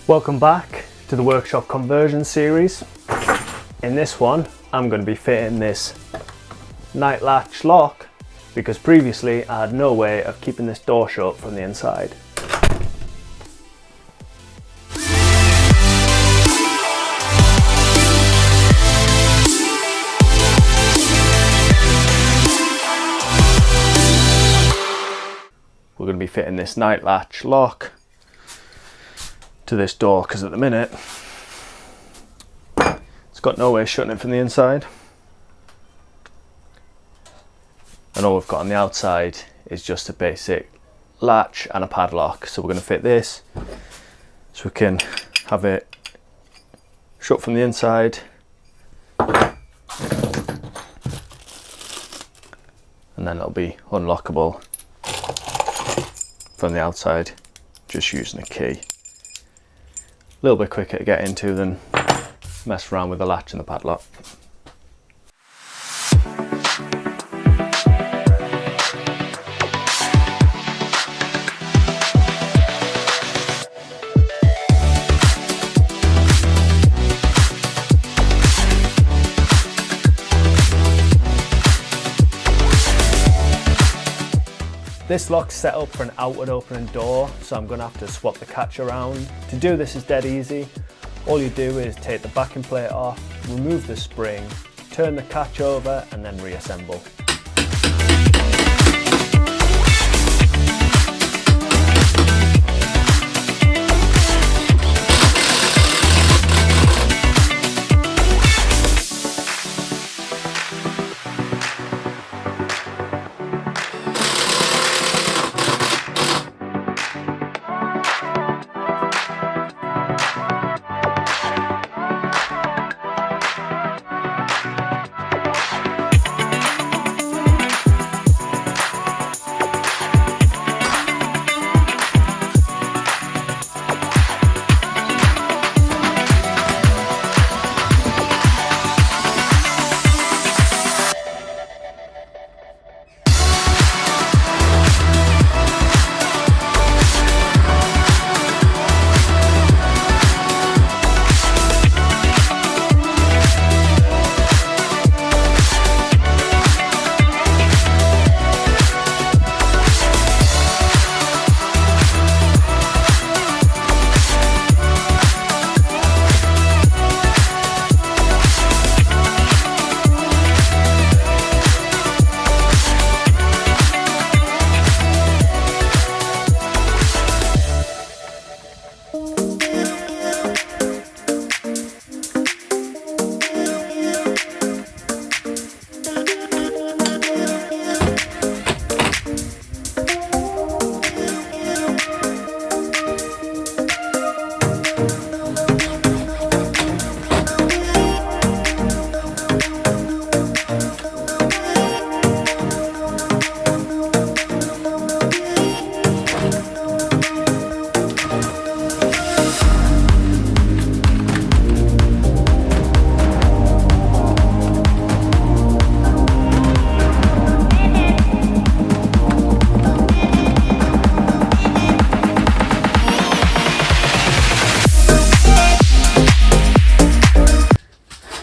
Welcome back to the workshop conversion series. In this one I'm going to be fitting this night latch lock because previously I had no way of keeping this door shut from the inside. We're going to be fitting this night latch lock to this door because at the minute it's got no way of shutting it from the inside, and all we've got on the outside is just a basic latch and a padlock. So we're going to fit this so we can have it shut from the inside and then it'll be unlockable from the outside just using a key. A little bit quicker to get into than mess around with the latch and the padlock. This lock's set up for an outward opening door, so I'm going to have to swap the catch around. To do this is dead easy. All you do is take the backing plate off, remove the spring, turn the catch over and then reassemble.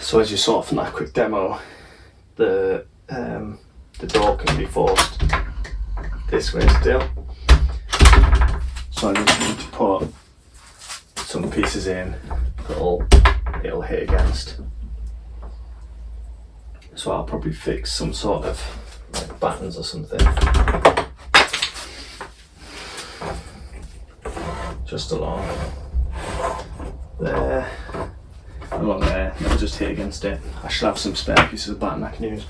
So as you saw from that quick demo, the door can be forced this way still. So I just need to put some pieces in that it'll hit against. So I'll probably fix some sort of like battens or something just along there. Along there, it'll just hit against it. I should have some spare pieces of batten I can use.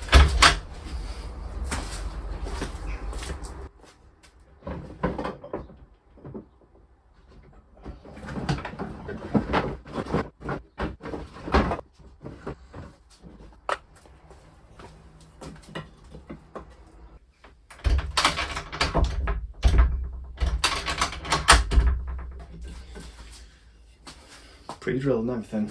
Pre-drilled and everything.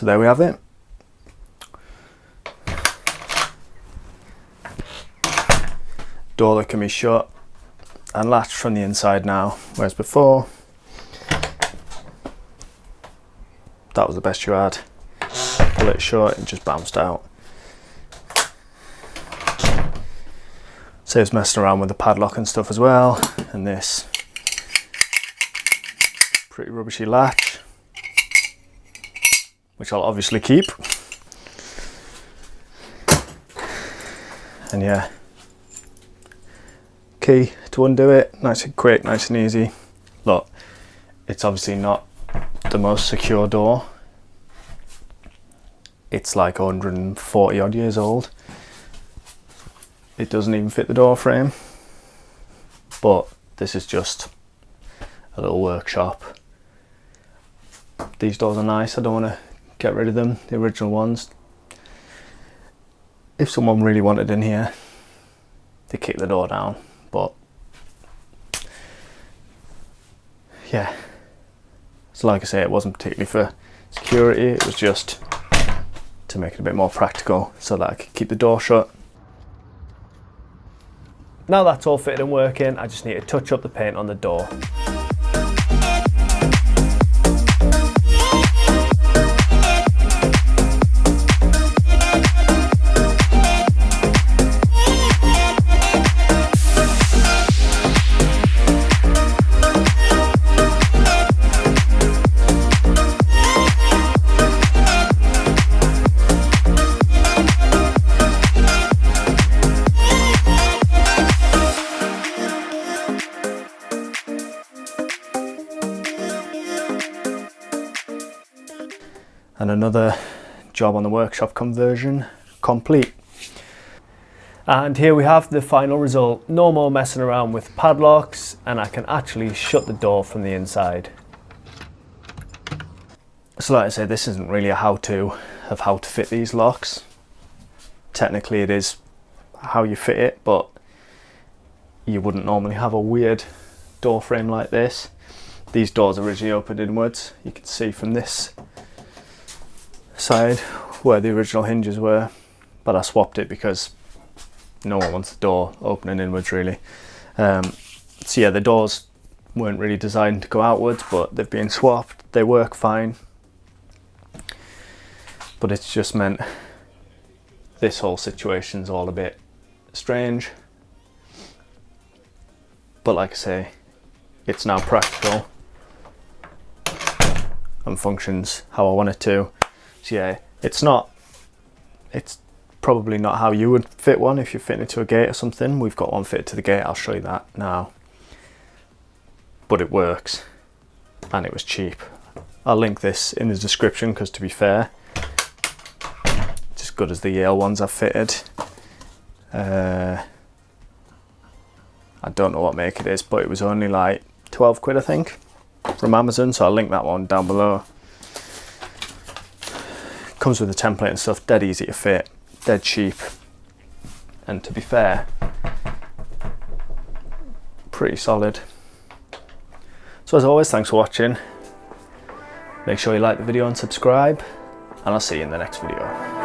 So there we have it. Door that can be shut and latched from the inside now, whereas before that was the best you had. Pull it shut and just bounced out. Saves messing around with the padlock and stuff as well. And this pretty rubbishy latch, which I'll obviously keep. And yeah, key to undo it, nice and quick, nice and easy. Look, it's obviously not the most secure door. It's like 140 odd years old. It doesn't even fit the door frame, but this is just a little workshop. These doors are nice, I don't want to get rid of them, the original ones. If someone really wanted in here, they kick the door down, but yeah. So like I say, it wasn't particularly for security, it was just to make it a bit more practical so that I could keep the door shut. Now that's all fitted and working, I just need to touch up the paint on the door. And another job on the workshop conversion complete. And here we have the final result. No more messing around with padlocks, and I can actually shut the door from the inside. So like I say, this isn't really a how-to of how to fit these locks. Technically it is how you fit it, but you wouldn't normally have a weird door frame like this. These doors originally opened inwards. You can see from this side where the original hinges were, but I swapped it because no one wants the door opening inwards really. So yeah, the doors weren't really designed to go outwards, but they've been swapped. They work fine, but it's just meant this whole situation's all a bit strange. But like I say, it's now practical and functions how I want it to. So yeah, it's probably not how you would fit one if you're fitting it to a gate or something. We've got one fitted to the gate, I'll show you that now. But it works, and it was cheap. I'll link this in the description because, to be fair, it's as good as the Yale ones I've fitted. I don't know what make it is, but it was only like 12 quid I think from Amazon, so I'll link that one down below. Comes with a template and stuff, dead easy to fit, dead cheap, and to be fair, pretty solid. So as always, thanks for watching. Make sure you like the video and subscribe, and I'll see you in the next video.